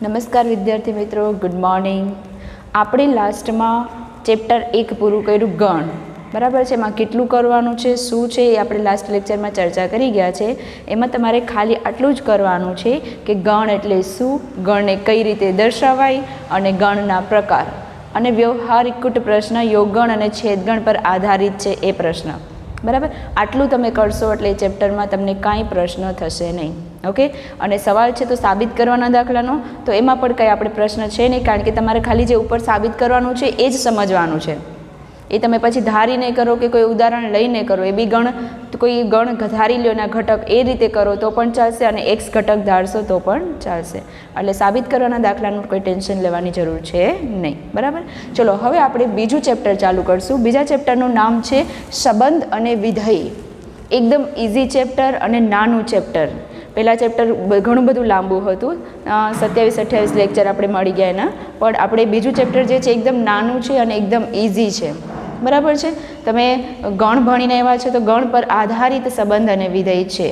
નમસ્કાર વિદ્યાર્થી મિત્રો, ગુડ મોર્નિંગ. આપણે લાસ્ટમાં ચેપ્ટર 1 પૂરું કર્યું ગણ, બરાબર છે. એમાં કેટલું કરવાનું છે, શું છે એ આપણે લાસ્ટ લેક્ચરમાં ચર્ચા કરી ગયા છે. એમાં તમારે ખાલી આટલું જ કરવાનું છે કે ગણ એટલે શું, ગણને કઈ રીતે દર્શાવાય અને ગણના પ્રકાર, અને વ્યવહારિક પ્રશ્ન યોગગણ અને છેદગણ પર આધારિત છે એ પ્રશ્ન, બરાબર. આટલું તમે કરશો એટલે એ ચેપ્ટરમાં તમને કાંઈ પ્રશ્ન થશે નહીં. ઓકે. અને સવાલ છે તો સાબિત કરવાના દાખલાનો, તો એમાં પણ કંઈ આપણે પ્રશ્ન છે નહીં, કારણ કે તમારે ખાલી જે ઉપર સાબિત કરવાનું છે એ જ સમજવાનું છે. એ તમે પછી ધારી નહીં કરો કે કોઈ ઉદાહરણ લઈને કરો, એ બી ગણ કોઈ ગણ ધારી લો એના ઘટક એ રીતે કરો તો પણ ચાલશે, અને એક્સ ઘટક ધારશો તો પણ ચાલશે. એટલે સાબિત કરવાના દાખલાનું કોઈ ટેન્શન લેવાની જરૂર છે નહીં, બરાબર. ચલો હવે આપણે બીજું ચેપ્ટર ચાલુ કરશું. બીજા ચેપ્ટરનું નામ છે સંબંધ અને વિધેય. એકદમ ઇઝી ચેપ્ટર અને નાનું ચેપ્ટર. પહેલાં ચેપ્ટર ઘણું બધું લાંબુ હતું, 27-28 લેક્ચર આપણે મળી ગયા એના, પણ આપણે બીજું ચેપ્ટર જે છે એકદમ નાનું છે અને એકદમ ઇઝી છે, બરાબર છે. તમે ગણ ભણીને આવ્યા છો તો ગણ પર આધારિત સંબંધ અને વિધેય છે.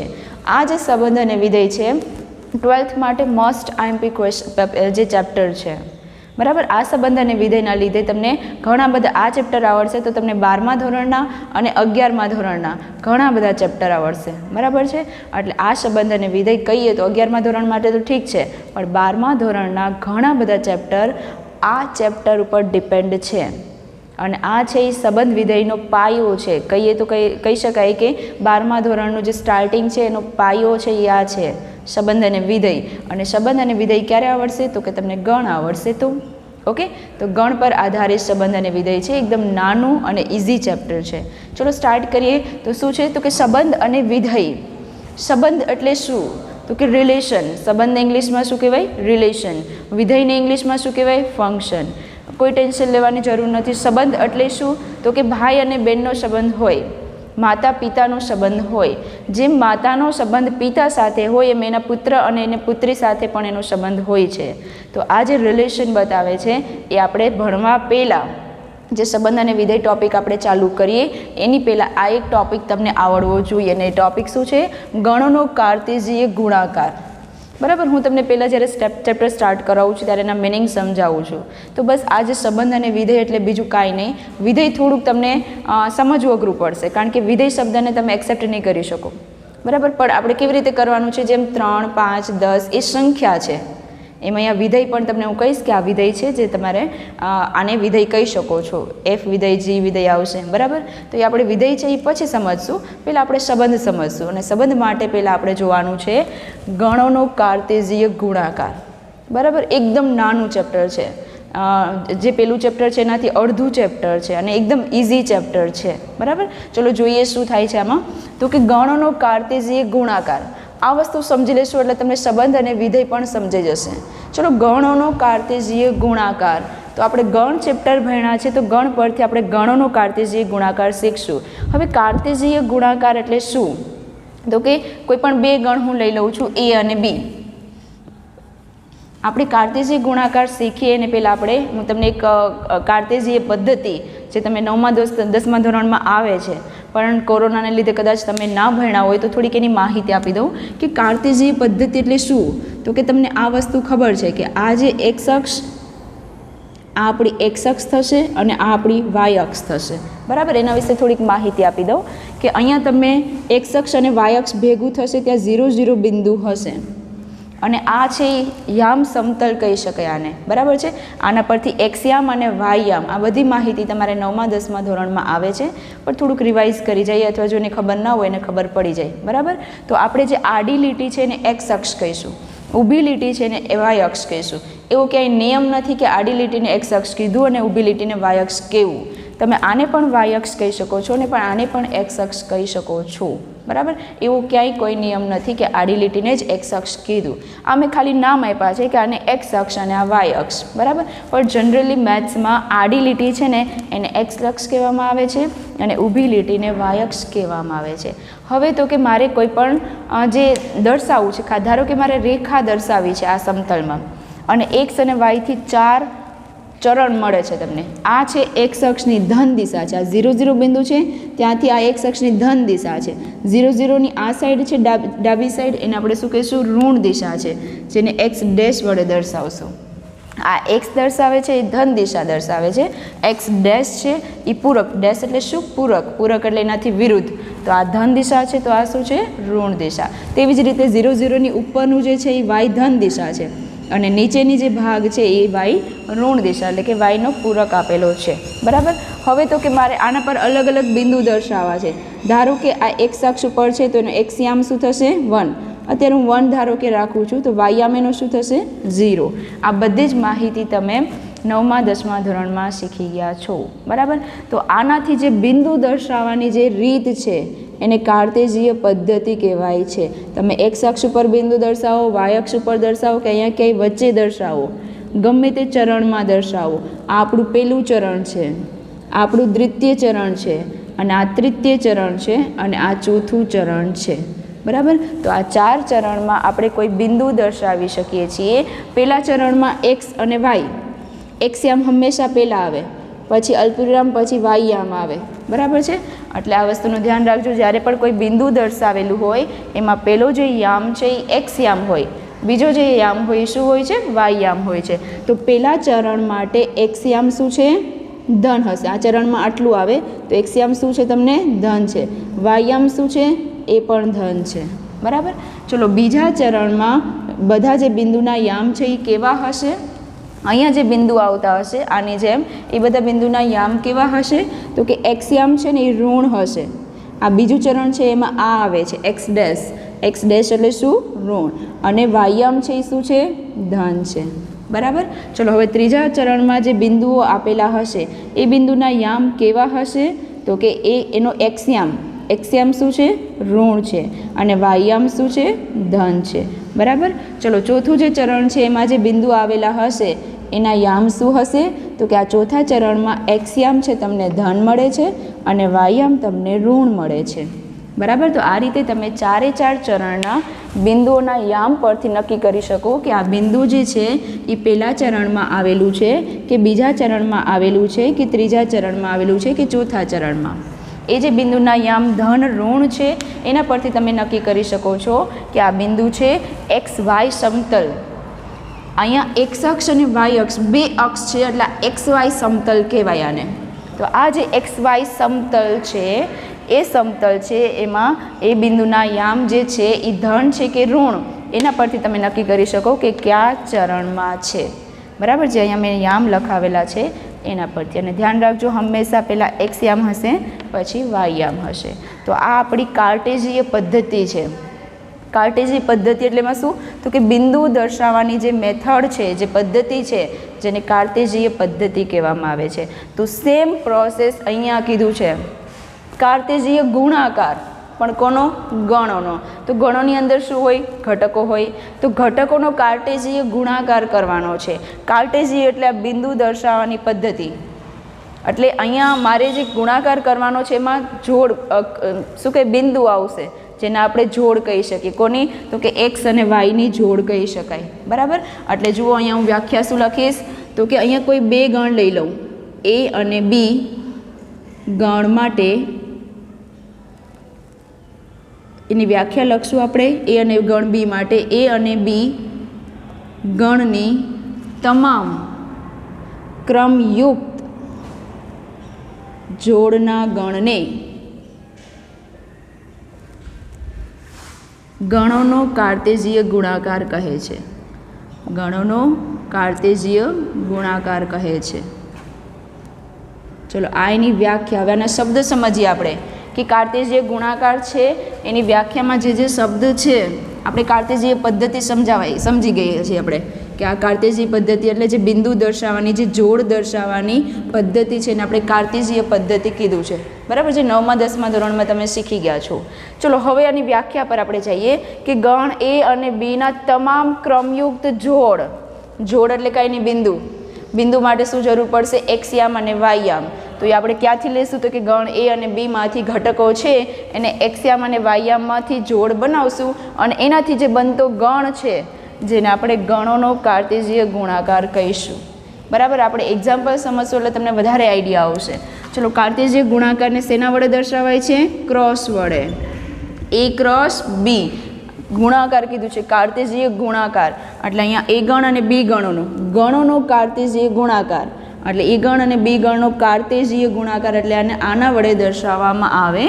આ જે સંબંધ અને વિધેય છે 12th માટે મોસ્ટ આઈએમપી ક્વેશ્ચન જે ચેપ્ટર છે, બરાબર. આ સંબંધ અને વિધેયના લીધે તમને ઘણા બધા આ ચેપ્ટર આવડશે તો તમને 12મા ધોરણના અને 11મા ધોરણના ઘણા બધા ચેપ્ટર આવડશે, બરાબર છે. એટલે આ સંબંધ અને વિધેય કહીએ તો 11મા ધોરણ માટે તો ઠીક છે, પણ 12મા ધોરણના ઘણા બધા ચેપ્ટર આ ચેપ્ટર ઉપર ડિપેન્ડ છે. અને આ છે એ સંબંધ વિધેયનો પાયો છે. કહીએ તો કહી શકાય કે 12મા ધોરણનું જે સ્ટાર્ટિંગ છે એનો પાયો છે એ આ છે, સંબંધ અને વિધેય. અને સંબંધ અને વિધેય ક્યારે આવડશે તો કે તમને ગણ આવડશે તો. ઓકે. તો ગણ પર આધારિત સંબંધ અને વિધેય છે, એકદમ નાનું અને ઇઝી ચેપ્ટર છે. ચલો સ્ટાર્ટ કરીએ. તો શું છે તો કે સંબંધ અને વિધેય. સંબંધ એટલે શું તો કે રિલેશન. સંબંધને ઇંગ્લિશમાં શું કહેવાય? રિલેશન. વિધેયને ઇંગ્લિશમાં શું કહેવાય? ફંક્શન. કોઈ ટેન્શન લેવાની જરૂર નથી. સંબંધ એટલે શું તો કે ભાઈ અને બહેનનો સંબંધ હોય, માતા પિતાનો સંબંધ હોય. જેમ માતાનો સંબંધ પિતા સાથે હોય એમ એના પુત્ર અને એને પુત્રી સાથે પણ એનો સંબંધ હોય છે. તો આ જે રિલેશન બતાવે છે એ આપણે ભણવા પહેલાં જે સંબંધ અને વિધેય ટૉપિક આપણે ચાલુ કરીએ એની પહેલાં આ એક ટૉપિક તમને આવડવો જોઈએ. અને એ ટૉપિક શું છે? ગણનો કાર્ટેશિય ગુણાકાર, બરાબર. હું તમને પહેલાં જ્યારે ચેપ્ટર સ્ટાર્ટ કરાવું છું ત્યારે એના મિનિંગ સમજાવું છું. તો બસ આ જે સંબંધ અને વિધેય એટલે બીજું કાંઈ નહીં. વિધેય થોડુંક તમને સમજવું અઘરું પડશે, કારણ કે વિધેય શબ્દને તમે એક્સેપ્ટ નહીં કરી શકો, બરાબર. પણ આપણે કેવી રીતે કરવાનું છે? જેમ 3, 5, 10 એ સંખ્યા છે, એમ અહીંયા વિધેય પણ તમને હું કહીશ કે આ વિધેય છે, જે તમારે આને વિધેય કહી શકો છો. એફ વિધેય, જી વિધેય આવશે, બરાબર. તો એ આપણે વિધેય છે એ પછી સમજશું. પહેલાં આપણે સંબંધ સમજશું. અને સંબંધ માટે પહેલાં આપણે જોવાનું છે ગણોનો કાર્ટેશિય ગુણાકાર, બરાબર. એકદમ નાનું ચેપ્ટર છે. જે પેલું ચેપ્ટર છે એનાથી અડધું ચેપ્ટર છે અને એકદમ ઇઝી ચેપ્ટર છે, બરાબર. ચલો જોઈએ શું થાય છે આમાં. તો કે ગણોનો કાર્ટેશિય ગુણાકાર, આ વસ્તુ સમજી લેશું એટલે તમને સંબંધ અને વિધેય પણ સમજાઈ જશે. ચલો ગણોનો કાર્ટેશિય ગુણાકાર. તો આપણે ગણ ચેપ્ટર ભણ્યા છે તો ગણ પરથી આપણે ગણોનો કાર્ટેશિય ગુણાકાર શીખશું. હવે કાર્ટેશિય ગુણાકાર એટલે શું તો કે કોઈ પણ બે ગણ હું લઈ લઉં છું, એ અને બી. આપણે કાર્ટેશિય ગુણાકાર શીખીએ અને પહેલાં હું તમને એક કાર્ટેશિય પદ્ધતિ જે તમે 9મા 10મા ધોરણમાં આવે છે પણ કોરોનાને લીધે કદાચ તમે ના ભણ્યા હોય તો થોડીક એની માહિતી આપી દઉં કે કાર્ટેશિય પદ્ધતિ એટલે શું. તો કે તમને આ વસ્તુ ખબર છે કે આ જે એક્સ અક્ષ, આ આપણી એક્સ અક્ષ થશે અને આ આપણી વાય અક્ષ થશે, બરાબર. એના વિશે થોડીક માહિતી આપી દઉં કે અહીંયા તમે એક્સ અક્ષ અને વાય અક્ષ ભેગું થશે ત્યાં 0, 0 બિંદુ હશે. અને આ છે યામ સમતલ કહી શકાય આને, બરાબર છે. આના પરથી એક્સ યામ અને વાય યામ આ બધી માહિતી તમારે 9મા 10મા ધોરણમાં આવે છે, પણ થોડુંક રિવાઇઝ કરી જાય અથવા જો એને ખબર ના હોય એને ખબર પડી જાય, બરાબર. તો આપણે જે આડી લીટી છે એને એક્સ અક્ષ કહીશું, ઊભી લીટી છે એને વાય અક્ષ કહીશું. એવો ક્યાંય નિયમ નથી કે આડી લીટીને એક્સ અક્ષ કીધું અને ઊભી લીટીને વાય અક્ષ કહેવું. તમે આને પણ વાય અક્ષ કહી શકો છો અને પણ આને પણ એક્સ અક્ષ કહી શકો છો, બરાબર. એવું ક્યાંય કોઈ નિયમ નથી કે આડી લીટીને જ એક્સ અક્ષ કીધું. આ મેં ખાલી નામ આપ્યા છે કે આને એક્સ અક્ષ અને આ વાય અક્ષ, બરાબર. પણ જનરલી મેથ્સમાં આડી લીટી છે ને એને એક્સ અક્ષ કહેવામાં આવે છે અને ઊભી લીટીને વાય અક્ષ કહેવામાં આવે છે. હવે તો કે મારે કોઈ પણ જે દર્શાવવું છે, ધારો કે મારે રેખા દર્શાવી છે આ સમતલમાં અને એક્સ અને વાયથી 4 ચરણ મળે છે તમને. આ છે એક્સ અક્ષની ધન દિશા છે. આ 0 0 બિંદુ છે ત્યાંથી આ એક્સ અક્ષની ધન દિશા છે. 0 0ની આ સાઈડ છે ડાબી સાઈડ, એને આપણે શું કહીશું? ઋણ દિશા છે, જેને એક્સ ડેશ વડે દર્શાવશું. આ એક્સ દર્શાવે છે એ ધન દિશા દર્શાવે છે. એક્સ ડેશ છે એ પૂરક. ડેશ એટલે શું? પૂરક. પૂરક એટલે એનાથી વિરુદ્ધ. તો આ ધન દિશા છે, તો આ શું છે? ઋણ દિશા. તેવી જ રીતે 0 0ની ઉપરનું જે છે એ વાય ધન દિશા છે અને નીચેની જે ભાગ છે એ વાય ઋણ દિશા, એટલે કે વાયનો પૂરક આપેલો છે. બરાબર. હવે તો કે મારે આના પર અલગ અલગ બિંદુ દર્શાવવા છે. ધારો કે આ એક્સ અક્ષ ઉપર છે તો એનો એક્સયામ શું થશે? 1. અત્યારે હું 1 ધારો કે રાખું છું, તો વાયયામ એનો શું થશે? 0. આ બધી જ માહિતી તમે 9મા 10મા ધોરણમાં શીખી ગયા છો. બરાબર. તો આનાથી જે બિંદુ દર્શાવવાની જે રીત છે એને કાર્તેજીય પદ્ધતિ કહેવાય છે. તમે એક્સ અક્ષ ઉપર બિંદુ દર્શાવો, વાય અક્ષ ઉપર દર્શાવો કે અહીંયા ક્યાંય વચ્ચે દર્શાવો, ગમે તે ચરણમાં દર્શાવો. આ આપણું પહેલું ચરણ છે, આ આપણું દ્વિતીય ચરણ છે, અને આ તૃતીય ચરણ છે, અને આ ચોથું ચરણ છે. બરાબર. તો આ 4 ચરણમાં આપણે કોઈ બિંદુ દર્શાવી શકીએ છીએ. પહેલા ચરણમાં એક્સ અને વાય. એક્સયામ હંમેશા પહેલાં આવે, પછી અલ્પવિરામ, પછી વાયયામ આવે. બરાબર છે. એટલે આ વસ્તુનું ધ્યાન રાખજો. જ્યારે પણ કોઈ બિંદુ દર્શાવેલું હોય એમાં પહેલો જે યામ છે એ એક્સયામ હોય, બીજો જે યામ હોય એ શું હોય છે? વાયયામ હોય છે. તો પહેલા ચરણ માટે એક્સયામ શું છે? ધન હશે. આ ચરણમાં આટલું આવે તો એક્સયામ શું છે? તમને ધન છે. વાયયામ શું છે? એ પણ ધન છે. બરાબર. ચલો, બીજા ચરણમાં બધા જે બિંદુના યામ છે એ કેવા હશે? અહીંયા જે બિંદુ આવતા હશે આની જેમ, એ બધા બિંદુના યામ કેવા હશે? તો કે એક્સયામ છે ને એ ઋણ હશે. આ બીજું ચરણ છે એમાં આ આવે છે એક્સ ડેશ. એક્સ ડેશ એટલે શું? ઋણ. અને વાયયામ છે એ શું છે? ધન છે. બરાબર. ચલો, હવે ત્રીજા ચરણમાં જે બિંદુઓ આપેલા હશે એ બિંદુના યામ કેવા હશે? તો કે એનો એક્સયામ. એક્સયામ શું છે? ઋણ છે. અને વાયયામ શું છે? ધન છે. બરાબર. ચલો, ચોથું જે ચરણ છે એમાં જે બિંદુ આવેલા હશે એના યામ શું હશે? તો કે આ ચોથા ચરણમાં એક્સયામ છે તમને ધન મળે છે અને વાયયામ તમને ઋણ મળે છે. બરાબર. તો આ રીતે તમે 4 ચરણના બિંદુઓના યામ પરથી નક્કી કરી શકો કે આ બિંદુ જે છે એ પહેલા ચરણમાં આવેલું છે કે બીજા ચરણમાં આવેલું છે કે ત્રીજા ચરણમાં આવેલું છે કે ચોથા ચરણમાં. એ જે બિંદુના યામ ધન ઋણ છે એના પરથી તમે નક્કી કરી શકો છો કે આ બિંદુ છે એક્સ વાય સમતલ. અહીંયા એક્સ અક્ષ અને વાય અક્ષ બે અક્ષ છે એટલે એક્સ વાય સમતલ કહેવાય આને. તો આ જે એક્સ વાય સમતલ છે એ સમતલ છે એમાં એ બિંદુના યામ જે છે એ ધન છે કે ઋણ, એના પરથી તમે નક્કી કરી શકો કે કયા ચરણમાં છે. બરાબર. જે અહીંયા મેં યામ લખાવેલા છે એના પરથી. અને ધ્યાન રાખજો, હંમેશા પહેલાં એક્સયામ હશે પછી વાયયામ હશે. તો આ આપણી કાર્ટેજીય પદ્ધતિ છે. કાર્ટેજીય પદ્ધતિ એટલે એમાં શું? તો કે બિંદુ દર્શાવવાની જે મેથડ છે, જે પદ્ધતિ છે, જેને કાર્ટેજીય પદ્ધતિ કહેવામાં આવે છે. તો સેમ પ્રોસેસ અહીંયા કીધું છે. કાર્ટેજીય ગુણાકાર, પણ કોનો? ગણોનો. તો ગણોની અંદર શું હોય? ઘટકો હોય. તો ઘટકોનો કાર્ટેજીય ગુણાકાર કરવાનો છે. કાર્ટેજીય એટલે આ બિંદુ દર્શાવવાની પદ્ધતિ. એટલે અહીંયા મારે જે ગુણાકાર કરવાનો છે એમાં જોડ શું કહે? બિંદુ આવશે જેને આપણે જોડ કહી શકીએ. કોની? તો કે એક્સ અને વાયની જોડ કહી શકાય. બરાબર. એટલે જુઓ, અહીંયા હું વ્યાખ્યા શું લખીશ? તો કે અહીંયા કોઈ બે ગણ લઈ લઉં, એ અને બી ગણ માટે એની વ્યાખ્યા લખશું આપણે. એ અને ગણ બી માટે એ અને બી ગણની તમામ ક્રમયુક્ત જોડના ગણને ગણોનો કાર્ટેજીય ગુણાકાર કહે છે. ગણોનો કાર્ટેજીય ગુણાકાર કહે છે. ચલો, આ એની વ્યાખ્યા. હવે આના શબ્દ સમજીએ આપણે કે કાર્ટેજીય ગુણાકાર છે એની વ્યાખ્યામાં જે જે શબ્દ છે આપણે કાર્ટેજીય પદ્ધતિ સમજી ગઈએ છીએ આપણે કે આ કાર્ટેજીય પદ્ધતિ એટલે જે બિંદુ દર્શાવવાની, જે જોડ દર્શાવવાની પદ્ધતિ છે એને આપણે કાર્ટેજીય પદ્ધતિ કીધું છે. બરાબર છે. 9મા 10મા ધોરણમાં તમે શીખી ગયા છો. ચલો, હવે આની વ્યાખ્યા પર આપણે જઈએ કે ગણ એ અને બીના તમામ ક્રમયુક્ત જોડ. જોડ એટલે કાંઈ નહીં, બિંદુ. બિંદુ માટે શું જરૂર પડશે? એક્સયામ અને વાયયામ. તો એ આપણે ક્યાંથી લઈશું? તો કે ગણ એ અને બીમાંથી ઘટકો છે એને એક્સયામ અને વાયયામમાંથી જોડ બનાવશું અને એનાથી જે બનતો ગણ છે જેને આપણે ગણોનો કાર્ટેજીય ગુણાકાર કહીશું. બરાબર. આપણે એક્ઝામ્પલ સમજશો એટલે તમને વધારે આઈડિયા આવશે. ચલો, કાર્ટેશિયન ગુણાકારને શેના વડે દર્શાવાય છે? ક્રોસ વડે. એ ક્રોસ બી ગુણાકાર કીધું છે, કાર્ટેશિયન ગુણાકાર એટલે અહીંયા એ ગણ અને બી ગણોનો કાર્ટેશિયન ગુણાકાર એટલે એ ગણ અને બી ગણનો કાર્ટેશિયન ગુણાકાર એટલે આના વડે દર્શાવવામાં આવે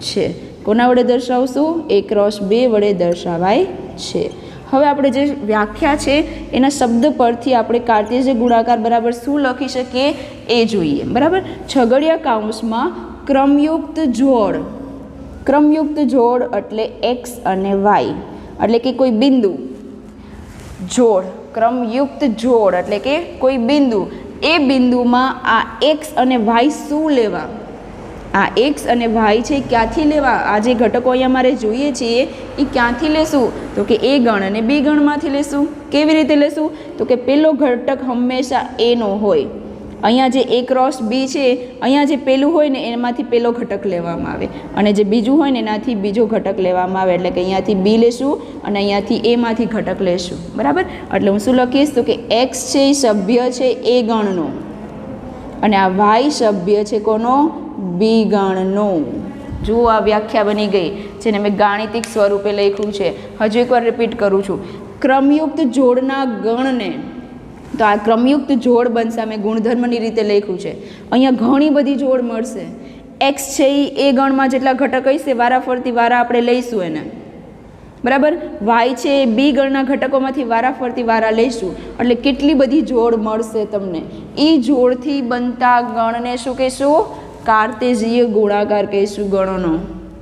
છે. કોના વડે દર્શાવશું? એ ક્રોસ બે વડે દર્શાવાય છે. હવે આપણે જે વ્યાખ્યા છે એના શબ્દ પરથી આપણે કાર્ટેશિયન ગુણાકાર બરાબર શું લખી શકીએ એ જોઈએ. બરાબર. છગડિયા કૌંસમાં ક્રમયુક્ત જોડ એટલે એક્સ અને વાય એટલે કે કોઈ બિંદુ જોડ, ક્રમયુક્ત જોડ એટલે કે કોઈ બિંદુ, એ બિંદુમાં આ એક્સ અને વાય શું લેવા? આ એક્સ અને વાય છે ક્યાંથી લેવા? આ જે ઘટકો અહીંયા મારે જોઈએ છીએ એ ક્યાંથી લેશું? તો કે એ ગણ અને બી ગણમાંથી લેશું. કેવી રીતે લેશું? તો કે પેલો ઘટક હંમેશા એનો હોય. અહીંયા જે એ ક્રોસ બી છે, અહીંયા જે પેલું હોય ને એમાંથી પેલો ઘટક લેવામાં આવે અને જે બીજું હોય ને એનાથી બીજો ઘટક લેવામાં આવે. એટલે કે અહીંયાથી બી લેશું અને અહીંયાથી એમાંથી ઘટક લેશું. બરાબર. એટલે હું શું લખીશ? તો કે એક્સ છે એ સભ્ય છે એ ગણનો અને આ વાય સભ્ય છે કોનો? બી ગણનો. જુઓ, આ વ્યાખ્યા બની ગઈ જેને મેં ગાણિતિક સ્વરૂપે લખ્યું છે. હજુ એકવાર રિપીટ કરું છું. ક્રમયુક્ત જોડના ગણને, તો આ ક્રમયુક્ત જોડ બનશે. મેં ગુણધર્મની રીતે લખ્યું છે. અહીંયા ઘણી બધી જોડ મળશે. એક્સ છે એ ગણમાં જેટલા ઘટક હશે વારાફરતી વારા આપણે લઈશું એને. બરાબર. વાય છે એ બી ગણના ઘટકોમાંથી વારાફરતી વારા લઈશું એટલે કેટલી બધી જોડ મળશે તમને. એ જોડથી બનતા ગણને શું કહીશું? કાર્ટેશિયન ગુણાકાર કહીશું ગણોનો.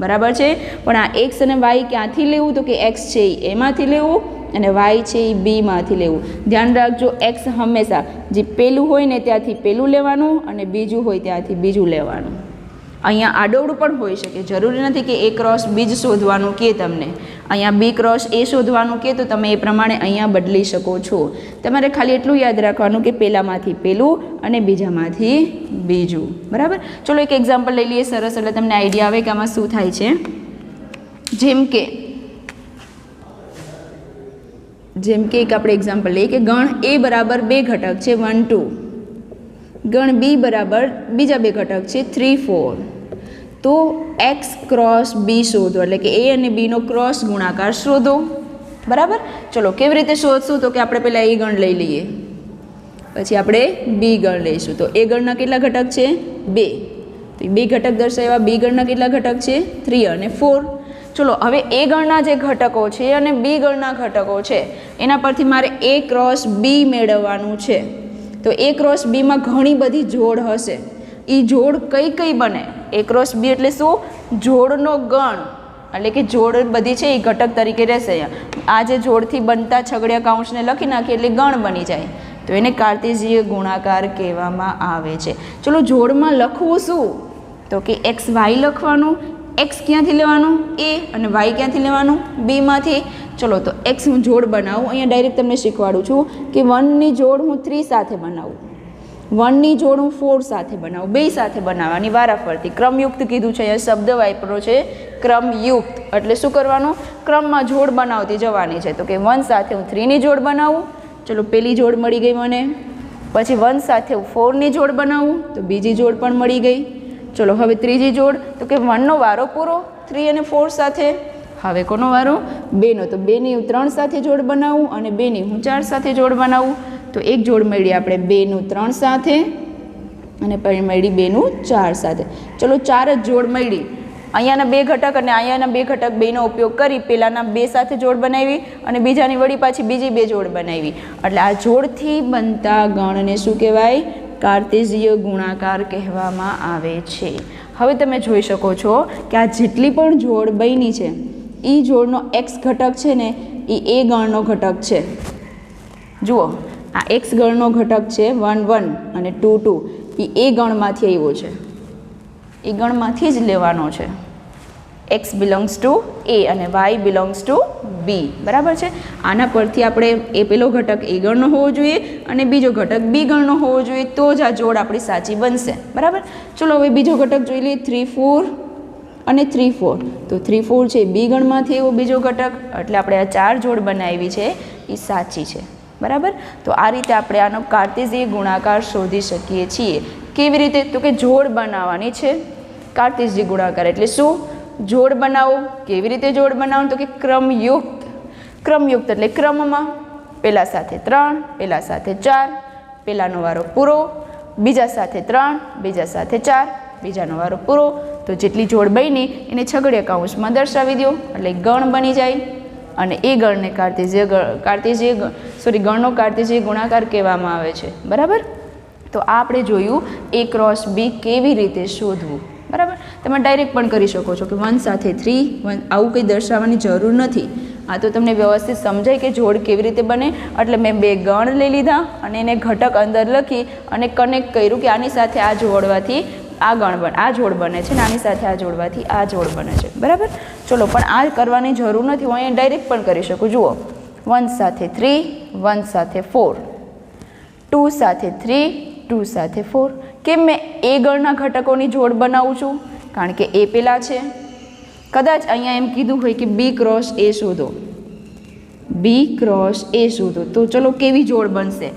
બરાબર છે. પણ આ એક્સ અને વાય ક્યાંથી લેવું? તો કે એક્સ છે એમાંથી લેવું અને વાય છે એ બીમાંથી લેવું. ધ્યાન રાખજો, એક્સ હંમેશા જે પેલું હોય ને ત્યાંથી પેલું લેવાનું અને બીજું હોય ત્યાંથી બીજું લેવાનું. અહીંયા આડોવડું પણ હોઈ શકે. જરૂરી નથી કે એ ક્રોસ બી જ શોધવાનું કે તમને. અહીંયા બી ક્રોસ એ શોધવાનું કે તો તમે એ પ્રમાણે અહીંયા બદલી શકો છો. તમારે ખાલી એટલું યાદ રાખવાનું કે પહેલાંમાંથી પેલું અને બીજામાંથી બીજું. બરાબર. ચલો, એક એક્ઝામ્પલ લઈ લઈએ સરસ, એટલે તમને આઈડિયા આવે કે આમાં શું થાય છે. જેમ કે એક આપણે એક્ઝામ્પલ લઈએ કે ગણ એ બરાબર બે ઘટક છે 1 2, ગણ બી બરાબર બીજા બે ઘટક છે 3 4. તો એક્સ ક્રોસ બી શોધો એટલે કે એ અને બીનો ક્રોસ ગુણાકાર શોધો. બરાબર. ચલો, કેવી રીતે શોધશું? તો કે આપણે પહેલાં એ ગણ લઈ લઈએ, પછી આપણે બી ગણ લઈશું. તો એ ગણના કેટલા ઘટક છે? 2. તો બે ઘટક દર્શાવ્યા. બી ગણના કેટલા ઘટક છે? 3 અને 4. ચલો, હવે એ ગણના જે ઘટકો છે અને બી ગણના ઘટકો છે એના પરથી મારે એ ક્રોસ બી મેળવવાનું છે. તો એ ક્રોસ બીમાં ઘણી બધી જોડ હશે. એ જોડ કઈ કઈ બને? એ ક્રોસ બી એટલે શું? જોડનો ગણ એટલે કે જોડ બધી છે એ ઘટક તરીકે રહેશે. આ જે જોડથી બનતા છગડિયા કૌંસને લખી નાખીએ એટલે ગણ બની જાય. તો એને કાર્ટેશિયન ગુણાકાર કહેવામાં આવે છે. ચલો, જોડમાં લખવું શું? તો કે એક્સ વાય લખવાનું. એક્સ ક્યાંથી લેવાનું? એ. અને વાય ક્યાંથી લેવાનું? બીમાંથી. ચલો, તો એક્સ હું જોડ બનાવું. અહીંયા ડાયરેક્ટ તમને શીખવાડું છું કે 1ની જોડ હું 3 સાથે બનાવું, 1ની જોડ હું 4 સાથે બનાવું. બે સાથે બનાવવાની વારાફરતી. ક્રમયુક્ત કીધું છે, અહીંયા શબ્દ વાપર્યો છે ક્રમયુક્ત. એટલે શું કરવાનું? ક્રમમાં જોડ બનાવતી જવાની છે. તો કે 1 સાથે હું 3ની જોડ બનાવું. ચલો, પેલી જોડ મળી ગઈ મને. પછી 1 સાથે હું 4ની જોડ બનાવું તો બીજી જોડ પણ મળી ગઈ. ચલો, હવે ત્રીજી જોડ. તો કે 1નો વારો પૂરો 3 અને 4 સાથે. હવે કોનો વારો? 2નો. તો 2ની હું 3 સાથે જોડ બનાવું અને 2ની હું 4 સાથે જોડ બનાવું. તો એક જોડ મળી આપણે 2નું 3 સાથે અને પછી મળી 2નું 4 સાથે. ચલો, 4 જ જોડ મળી. અહીંયાના બે ઘટક અને અહીંયાના બે ઘટક બેનો ઉપયોગ કરી પહેલાંના 2 સાથે જોડ બનાવી અને બીજાની વળી પાછી બીજી 2 જોડ બનાવી. એટલે આ જોડથી બનતા ગણને શું કહેવાય? કાર્ટેશિયન ગુણાકાર કહેવામાં આવે છે. હવે તમે જોઈ શકો છો કે આ જેટલી પણ જોડ બની છે એ જોડનો એક્સ ઘટક છે ને એ ગણનો ઘટક છે. જુઓ, આ એક્સ ગણનો ઘટક છે 1 1 અને 2 2. એ ગણમાંથી આવ્યો છે. એ ગણમાંથી જ લેવાનો છે. એક્સ બિલોંગ્સ ટુ એ અને વાય બિલોંગ્સ ટુ બી. બરાબર છે. આના પરથી આપણે એ પેલો ઘટક એ ગણનો હોવો જોઈએ અને બીજો ઘટક બી ગણનો હોવો જોઈએ, તો જ આ જોડ આપણી સાચી બનશે. બરાબર. ચલો, હવે બીજો ઘટક જોઈ લઈએ. 3 4 અને 3 4. તો 3 4 છે બી ગણમાંથી એવો બીજો ઘટક. એટલે આપણે આ 4 જોડ બનાવી છે એ સાચી છે. બરાબર. તો આ રીતે આપણે આનો કાર્ટેશિયન ગુણાકાર શોધી શકીએ છીએ. કેવી રીતે? તો કે જોડ બનાવવાની છે. કાર્ટેશિયન ગુણાકાર એટલે શું? જોડ બનાવો. કેવી રીતે જોડ બનાવો? તો કે ક્રમયુક્ત. ક્રમયુક્ત એટલે ક્રમમાં પહેલા સાથે 3, પહેલા સાથે 4, પહેલાનો વારો પૂરો, બીજા સાથે 3, બીજા સાથે 4, બીજાનો વારો પૂરો. તો જેટલી જોડ બની એને છગડીયા કૌંસમાં દર્શાવી દો એટલે ગણ બની જાય. અને એ ગણને ગણનો કાર્ટેશિયન ગુણાકાર કહેવામાં આવે છે. બરાબર. તો આ આપણે જોયું A ક્રોસ B કેવી રીતે શોધવું. બરાબર. તમે ડાયરેક્ટ પણ કરી શકો છો કે 1 સાથે 3, આવું કંઈ દર્શાવવાની જરૂર નથી. આ તો તમને વ્યવસ્થિત સમજાય કે જોડ કેવી રીતે બને. એટલે મેં 2 ગણ લઈ લીધા અને એને ઘટક અંદર લખી અને કનેક્ટ કર્યું કે આની સાથે આ જોડવાથી આ જોડ બને છે ને આની સાથે આ જોડવાથી આ જોડ બને છે. બરાબર. ચલો, પણ આ કરવાની જરૂર નથી. હું અહીંયા ડાયરેક્ટ પણ કરી શકું. જુઓ, 1 સાથે 3, 1 સાથે 4, 2 સાથે 3, 2 સાથે 4. કેમ મેં એ ગણના ઘટકોની જોડ બનાવું છું? કારણ કે એ પેલા છે. કદાચ અહીંયા એમ કીધું હોય કે B ક્રોસ A શોધો, B ક્રોસ A શોધો, તો ચલો કેવી જોડ બનશે?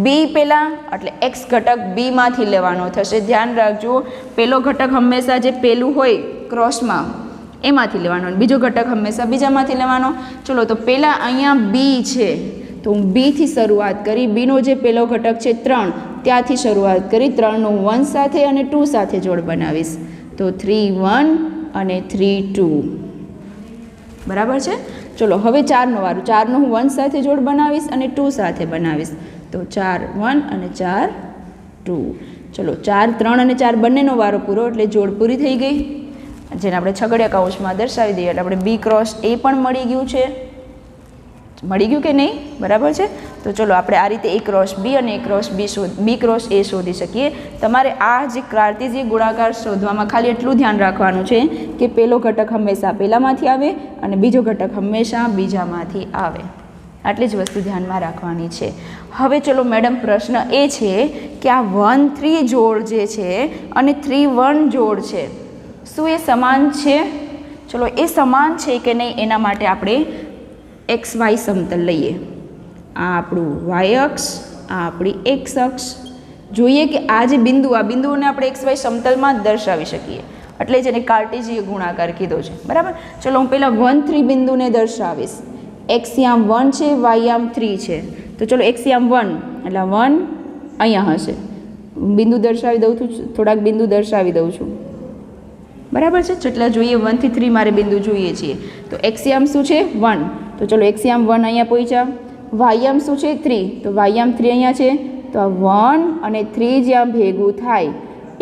B પેલા એટલે x ઘટક B માંથી લેવાનો થશે. ધ્યાન રાખજો, પેલો ઘટક હંમેશા જે પેલું હોય ક્રોસમાં એમાંથી લેવાનો, બીજો ઘટક હંમેશા બીજામાંથી લેવાનો. ચલો, તો પહેલાં અહીંયા B છે તો હું B થી શરૂઆત કરી. Bનો જે પહેલો ઘટક છે 3, ત્યાંથી શરૂઆત કરી. 3નો 1 સાથે અને 2 સાથે જોડ બનાવીશ. તો 3 1 અને 3 2. બરાબર છે. ચલો, હવે 4નો વારો. 4નો હું 1 સાથે જોડ બનાવીશ અને 2 સાથે બનાવીશ. તો 4 1 અને 4 2. ચલો, 4 3 અને 4 બંનેનો વારો પૂરો એટલે જોડ પૂરી થઈ ગઈ, જેને આપણે છગડીયા કૌંસમાં દર્શાવી દઈએ એટલે આપણે B ક્રોસ A પણ મળી ગયું છે. મળી ગયું કે નહીં? બરાબર છે. તો ચલો, આપણે આ રીતે A ક્રોસ B અને B ક્રોસ A શોધી શકીએ. તમારે આ જે કાર્ટેશિયન ગુણાકાર શોધવામાં ખાલી એટલું ધ્યાન રાખવાનું છે કે પહેલો ઘટક હંમેશા પહેલામાંથી આવે અને બીજો ઘટક હંમેશા બીજામાંથી આવે. આટલી જ વસ્તુ ધ્યાનમાં રાખવાની છે. હવે ચલો મેડમ, પ્રશ્ન એ છે કે આ 1 3 જોડ જે છે અને 3 1 જોડ છે, શું એ સમાન છે? ચલો, એ સમાન છે કે નહીં એના માટે આપણે XY સમતલ લઈએ. આ આપણું y અક્ષ, આ આપણી x અક્ષ. જોઈએ કે આ જે આ બિંદુઓને આપણે XY સમતલમાં જ દર્શાવી શકીએ. એટલે જ એને કાર્ટેશિયન ગુણાકાર કીધો છે. બરાબર. ચલો, હું પહેલાં 1 3 બિંદુને દર્શાવીશ. x આમ 1 છે, y આમ 3 છે. તો ચલો, x આમ 1 એટલે 1 અહીંયા હશે. બિંદુ દર્શાવી દઉં છું, થોડાક બિંદુ દર્શાવી દઉં છું. બરાબર છે. જેટલા જોઈએ 1 થી 3 મારે બિંદુ જોઈએ છીએ. તો x આમ શું છે? 1. તો ચલો, x આમ 1 અહીંયા પહોંચ્યા. y આમ શું છે? 3. તો y આમ 3 અહીંયા છે. તો આ 1 અને 3 જ્યાં ભેગું થાય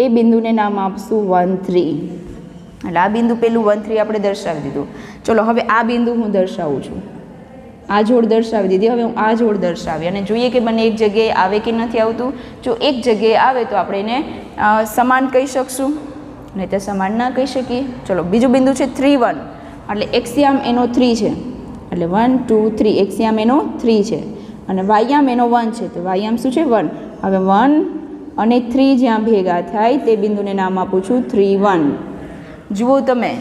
એ બિંદુને નામ આપશું 1 3. એટલે આ બિંદુ પેલું 1 3 આપણે દર્શાવી દીધું. ચલો, હવે આ બિંદુ હું દર્શાવું છું. આ જોડ દર્શાવી દીધી. હવે હું આ જોડ દર્શાવી અને જોઈએ કે બંને એક જગ્યાએ આવે કે નથી આવતું. જો એક જગ્યાએ આવે તો આપણે એને સમાન કહી શકશું, નહીં તો સમાન ના કહી શકીએ. ચલો, બીજું બિંદુ છે 3 1 એટલે એક્સિયામ એનો 3 છે એટલે 1 2 3. એક્સિયામ એનો 3 છે અને વાયામ એનો 1 છે. તો વાયામ શું છે? 1. હવે 1 અને 3 જ્યાં ભેગા થાય તે બિંદુને નામ આપું છું 3 1. જુઓ તમે,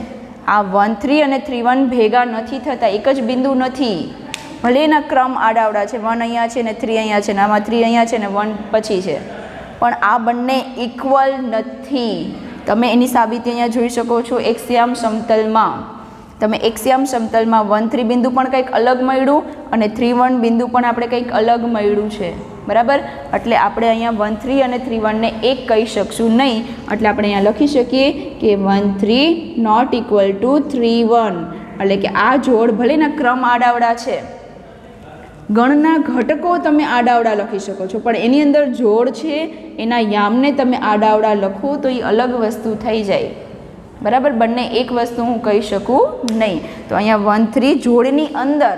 આ 1 3 અને 3 1 ભેગા નથી થતા, એક જ બિંદુ નથી. ભલે એના ક્રમ આડાવડા છે, 1 અહીંયા છે ને 3 અહીંયા છે ને આમાં 3 અહીંયા છે ને 1 પછી છે, પણ આ બંને ઇક્વલ નથી. તમે એની સાબિતી અહીંયા જોઈ શકો છો એક્સિયામ સમતલમાં. તમે એક્સિયામ સમતલમાં 1 3 બિંદુ પણ કંઈક અલગ મળ્યું અને 3 1 બિંદુ પણ આપણે કંઈક અલગ મળ્યું છે. બરાબર. એટલે આપણે અહીંયા 1 3 અને 3 1 ને એક કહી શકશું નહીં. એટલે આપણે અહીંયા લખી શકીએ કે 1 3 નોટ ઇક્વલ ટુ 3 1. એટલે કે આ જોડ ભલેના ક્રમ આડાવડા છે, ગણના ઘટકો તમે આડાવડા લખી શકો છો, પણ એની અંદર જોડ છે એના યામને તમે આડાવડા લખો તો એ અલગ વસ્તુ થઈ જાય. બરાબર. બંને એક વસ્તુ હું કહી શકું નહીં. તો અહીંયા 1 3 જોડની અંદર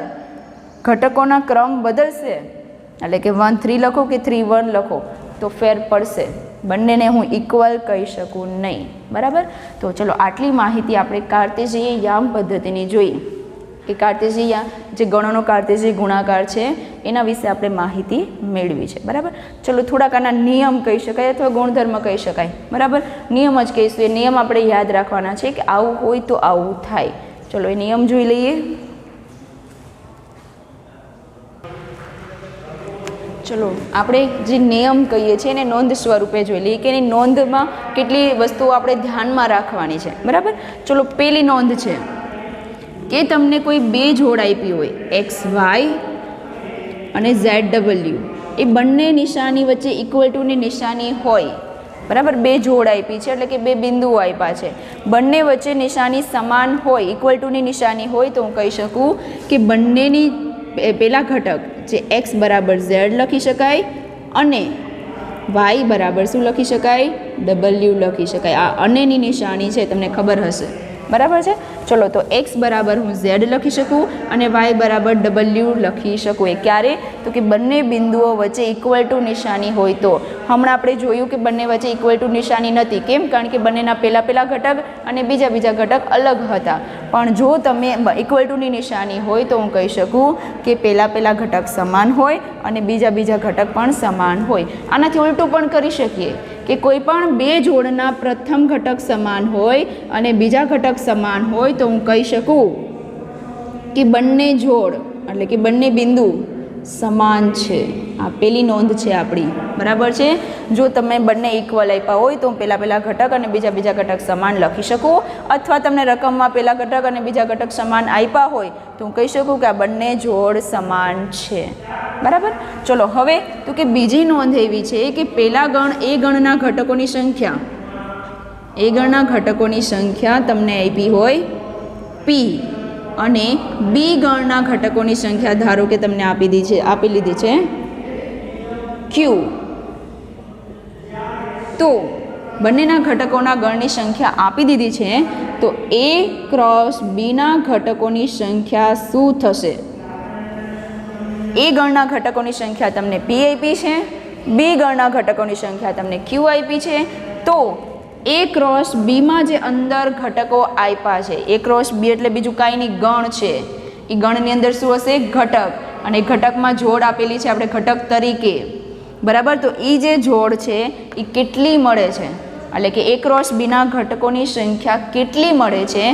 ઘટકોના ક્રમ બદલશે, એટલે કે 1 3 લખો કે 3 1 લખો તો ફેર પડશે. બંનેને હું ઇક્વલ કહી શકું નહીં. બરાબર. તો ચલો, આટલી માહિતી આપણે કાર્ટેશિયન યામ પદ્ધતિની જોઈ કે કાર્ટેશિયન જે ગણોનો કાર્ટેશિયન ગુણાકાર છે એના વિશે આપણે માહિતી મેળવી છે. બરાબર. ચલો, થોડાક આના નિયમ કહી શકાય અથવા ગુણધર્મ કહી શકાય. બરાબર. નિયમ જ કહીશું. એ નિયમ આપણે યાદ રાખવાના છે કે આવું હોય તો આવું થાય. ચલો, એ નિયમ જોઈ લઈએ. ચલો આપણે જે નિયમ કહીએ છીએ એને નોંધ સ્વરૂપે જોઈ લઈએ કે એની નોંધમાં કેટલી વસ્તુઓ આપણે ધ્યાનમાં રાખવાની છે, બરાબર. ચલો પેલી નોંધ છે કે તમને કોઈ બે જોડ આપી હોય XY અને ZW, એ બંને નિશાની વચ્ચે ઇક્વલ ટુની નિશાની હોય, બરાબર. બે જોડ આપી છે એટલે કે બે બિંદુઓ આપ્યા છે, બંને વચ્ચે નિશાની સમાન હોય, ઇક્વલ ટુની નિશાની હોય તો હું કહી શકું કે બંનેની પેલા ઘટક જે x બરાબર z લખી શકાય અને y બરાબર શું લખી શકાય, W લખી શકાય. આ અનેની નિશાની છે, તમને ખબર હશે, બરાબર છે. ચલો તો x બરાબર હું z લખી શકું અને y બરાબર W લખી શકું. એ ક્યારે? તો કે બંને બિંદુઓ વચ્ચે ઇક્વલ ટુ નિશાની હોય તો. હમણાં આપણે જોયું કે બંને વચ્ચે ઇક્વલ ટુ નિશાની નથી. કેમ? કારણ કે બંનેના પહેલા ઘટક અને બીજા ઘટક અલગ હતા. પણ જો તમે ઇક્વલ ટુની નિશાની હોય તો હું કહી શકું કે પહેલા ઘટક સમાન હોય અને બીજા ઘટક પણ સમાન હોય. આનાથી ઉલટું પણ કરી શકીએ કે કોઈ પણ બે જોડના પ્રથમ ઘટક સમાન હોય અને બીજા ઘટક સમાન હોય તો હું કહી શકું કે બંને જોડ એટલે કે બંને બિંદુ સમાન છે. આ પેલી નોંધ છે આપણી, બરાબર છે. જો તમે બંને ઇક્વલ આપ્યા હોય તો હું પહેલા ઘટક અને બીજા ઘટક સમાન લખી શકું, અથવા તમને રકમમાં પહેલા ઘટક અને બીજા ઘટક સમાન આપ્યા હોય તો હું કહી શકું કે આ બંને જોડ સમાન છે, બરાબર. ચલો હવે તો કે બીજી નોંધ એવી છે કે પેલા ગણ એ ગણના ઘટકોની સંખ્યા તમને આપી હોય P અને બી ગણના ઘટકોની સંખ્યા ધારો કે તમને આપી લીધી છે Q. તો બંનેના ઘટકોના ગણની સંખ્યા આપી દીધી છે તો A ક્રોસ બીના ઘટકોની સંખ્યા શું થશે? એ ગણના ઘટકોની સંખ્યા તમને P આપી છે, બી ગણના ઘટકોની સંખ્યા તમને Q આપી છે. તો A ક્રોસ બીમાં જે અંદર ઘટકો આપ્યા છે, A ક્રોસ બી એટલે બીજું કાંઈ નહીં, ગણ છે. એ ગણની અંદર શું હશે? ઘટક. અને ઘટકમાં જોડ આપેલી છે આપણે ઘટક તરીકે, બરાબર. તો એ જે જોડ છે એ કેટલી મળે છે, એટલે કે A ક્રોસ બીના ઘટકોની સંખ્યા કેટલી મળે છે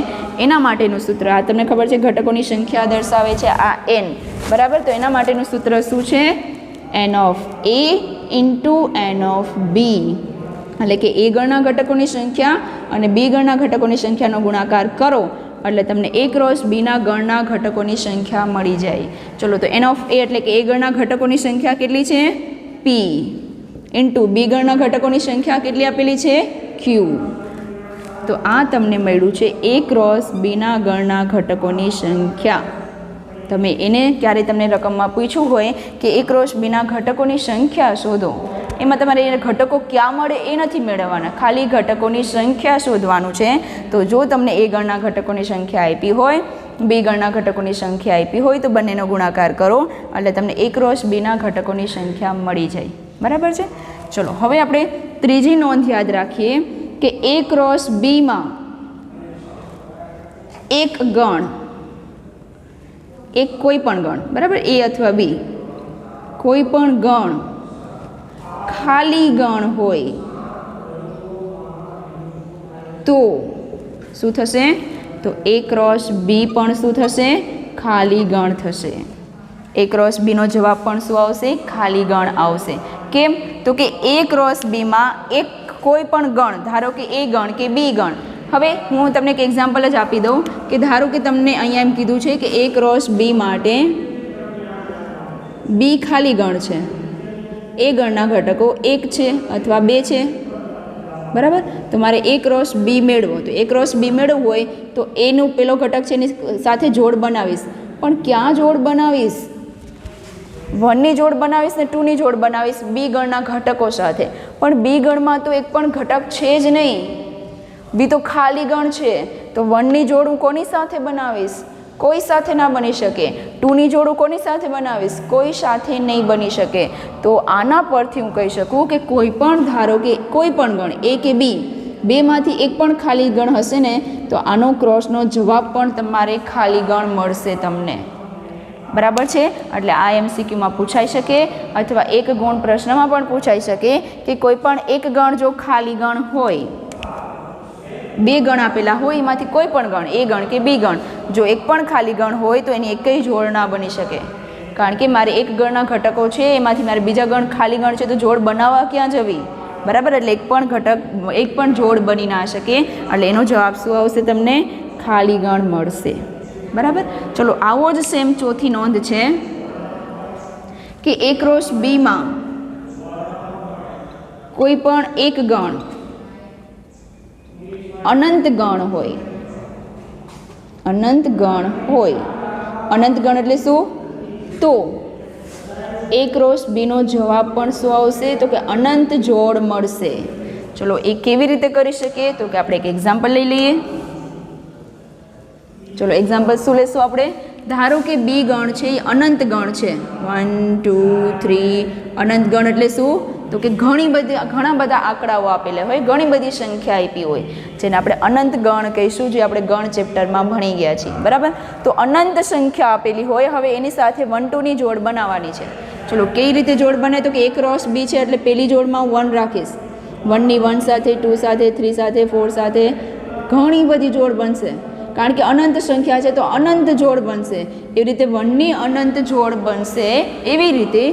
એના માટેનું સૂત્ર. આ તમને ખબર છે ઘટકોની સંખ્યા દર્શાવે છે આ n, બરાબર. તો એના માટેનું સૂત્ર શું છે? n of A into n of B, એટલે કે A ગણના ઘટકોની સંખ્યા અને B ગણના ઘટકોની સંખ્યાનો ગુણાકાર કરો એટલે તમને A ક્રોસ બીના ગણના ઘટકોની સંખ્યા મળી જાય. ચલો તો n ઓફ A એટલે કે A ગણના ઘટકોની સંખ્યા કેટલી છે? P ઇન્ટુ બી ગણના ઘટકોની સંખ્યા કેટલી આપેલી છે? Q. તો આ તમને મળ્યું છે A ક્રોસ બીના ગણના ઘટકોની સંખ્યા. તમે એને ક્યારે તમને રકમમાં પૂછ્યું હોય કે A ક્રોસ બીના ઘટકોની સંખ્યા શોધો, એમાં તમારે એને ઘટકો ક્યાં મળે એ નથી મેળવવાના, ખાલી ઘટકોની સંખ્યા શોધવાનું છે. તો જો તમને A ગણના ઘટકોની સંખ્યા આપી હોય, બી ગણના ઘટકોની સંખ્યા આપી હોય તો બંનેનો ગુણાકાર કરો એટલે તમને A ક્રોસ બીના ઘટકોની સંખ્યા મળી જાય, બરાબર છે. ચલો હવે આપણે ત્રીજી નોંધ યાદ રાખીએ કે A ક્રોસ બીમાં એક ગણ, એક કોઈ પણ ગણ, બરાબર, A અથવા B, કોઈ પણ ગણ ખાલી ગણ હોય તો શું થશે? તો A ક્રોસ બી પણ શું થશે? ખાલી ગણ થશે. A ક્રોસ બીનો જવાબ પણ શું આવશે? ખાલી ગણ આવશે. કેમ? તો કે A ક્રોસ બીમાં એક કોઈ પણ ગણ, ધારો કે A ગણ કે B ગણ. હવે હું તમને એક એક્ઝામ્પલ જ આપી દઉં કે ધારો કે તમને અહીંયા એમ કીધું છે કે A ક્રોસ બી માટે B ખાલી ગણ છે, A ગણના ઘટકો 1 છે અથવા 2 છે, બરાબર. તો મારે A ક્રોસ બી મેળવો, તો A ક્રોસ બી મેળવવું હોય તો એનું પેલો ઘટક છે એની સાથે જોડ બનાવીશ. પણ ક્યાં જોડ બનાવીશ? 1ની જોડ બનાવીશ ને 2ની જોડ બનાવીશ બી ગણના ઘટકો સાથે. પણ બી ગણમાં તો એક પણ ઘટક છે જ નહીં, બી તો ખાલી ગણ છે. તો 1ની જોડ હું કોની સાથે બનાવીશ? કોઈ સાથે ના બની શકે. 2ની જોડ હું કોની સાથે બનાવીશ? કોઈ સાથે નહીં બની શકે. તો આના પરથી હું કહી શકું કે કોઈ પણ, ધારો કે કોઈ પણ ગણ A કે B, બેમાંથી એક પણ ખાલી ગણ હશે ને તો આનો ક્રોસનો જવાબ પણ તમારે ખાલી ગણ મળશે તમને, બરાબર છે. એટલે આ MCQમાં પૂછાઈ શકે અથવા એક ગુણ પ્રશ્નમાં પણ પૂછાઈ શકે કે કોઈ પણ એક ગણ જો ખાલી ગણ હોય, બે ગણ આપેલા હોય એમાંથી કોઈ પણ ગણ A ગણ કે B ગણ જો એક પણ ખાલી ગણ હોય તો એની એકય જોડ ના બની શકે. કારણ કે મારે એક ગણના ઘટકો છે, એમાંથી મારે બીજા ગણ ખાલી ગણ છે તો જોડ બનાવવા ક્યાં જવી, બરાબર. એટલે એક પણ જોડ બની ના શકે, એટલે એનો જવાબ શું આવશે? તમને ખાલી ગણ મળશે, બરાબર. ચલો આવો જ સેમ ચોથી નોંધ છે કે A ક્રોસ બીમાં કોઈ પણ એક ગણ અનંત ગણ હોય, અનંત ગણ હોય, અનંત ગણ એટલે શું? તો A ક્રોસ બીનો જવાબ પણ શું આવશે? તો કે અનંત જોડ મળશે. ચલો એ કેવી રીતે કરી શકીએ? તો કે આપણે એક એક્ઝામ્પલ લઈ લઈએ. ચલો એક્ઝામ્પલ શું લેશું આપણે? ધારો કે બી ગણ છે એ અનંત ગણ છે, 1 2 3. અનંત ગણ એટલે શું? તો કે ઘણા બધા આંકડાઓ આપેલા હોય, ઘણી બધી સંખ્યા આપી હોય, જેને આપણે અનંત ગણ કહીશું, જે આપણે ગણ ચેપ્ટરમાં ભણી ગયા છીએ, બરાબર. તો અનંત સંખ્યા આપેલી હોય, હવે એની સાથે 1 2 ની જોડ બનાવવાની છે. ચલો કઈ રીતે જોડ બને? તો કે A ક્રોસ બી છે એટલે પહેલી જોડમાં હું 1 રાખીશ, 1 ની 1 સાથે, 2 સાથે, 3 સાથે, 4 સાથે, ઘણી બધી જોડ બનશે, કારણ કે અનંત સંખ્યા છે તો અનંત જોડ બનશે. એવી રીતે 1 ની અનંત જોડ બનશે, એવી રીતે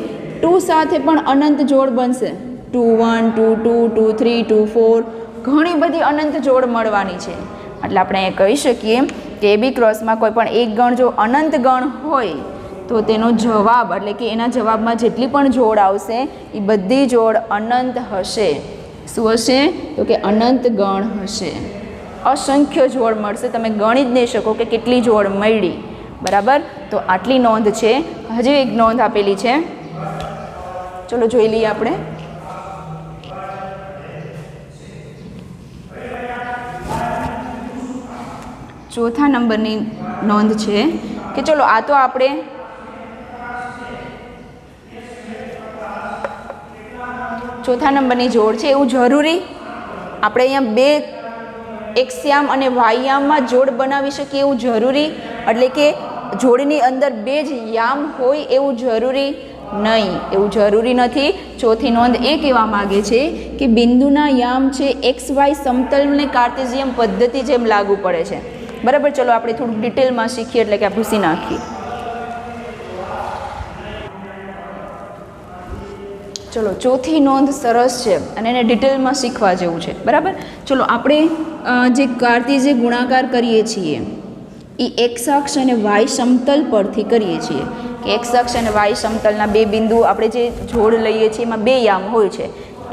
2 સાથે પણ અનંત જોડ બનશે, 2 1 2 2 2 3 2 4, ઘણી બધી અનંત જોડ મળવાની છે. એટલે આપણે એ કહી શકીએ કે બી ક્રોસમાં કોઈ પણ એક ગણ જો અનંત ગણ હોય તો તેનો જવાબ એટલે કે એના જવાબમાં જેટલી પણ જોડ આવશે એ બધી જોડ અનંત હશે. શું હશે? તો કે અનંત ગણ હશે. અસંખ્ય જોડ મળશે, તમે ગણી જ નહીં શકો કે કેટલી જોડ મળી, બરાબર. તો આટલી નોંધ છે. હજી એક નોંધ આપેલી છે, ચલો જોઈ લઈએ આપણે. ચોથા નંબરની નોંધ છે કે ચલો આ તો આપણે ચોથા નંબરની જોડ છે, એવું જરૂરી આપણે અહીંયા બે એક્સયામ અને વાયયામમાં જોડ બનાવી શકીએ એવું જરૂરી? એટલે કે જોડની અંદર બે જ યામ હોય એવું જરૂરી નહીં, એવું જરૂરી નથી. ચોથી નોંધ એ કહેવા માગે છે કે બિંદુના યામ છે XY સમતલને કાર્ટેશિયન પદ્ધતિ જેમ લાગુ પડે છે, બરાબર. ચલો આપણે થોડુંક ડિટેલમાં શીખીએ, એટલે કે આ ભૂસી નાખીએ. ચલો ચોથી નોંધ સરસ છે અને એને ડિટેલમાં શીખવા જેવું છે, બરાબર. ચલો આપણે જે કાર્ટેશિયન ગુણાકાર કરીએ છીએ એ એક્સ અક્ષ અને વાય સમતલ પરથી કરીએ છીએ કે એક્સ અક્ષ અને વાય સમતલના બે બિંદુ આપણે જે જોડ લઈએ છીએ એમાં બે યામ હોય છે,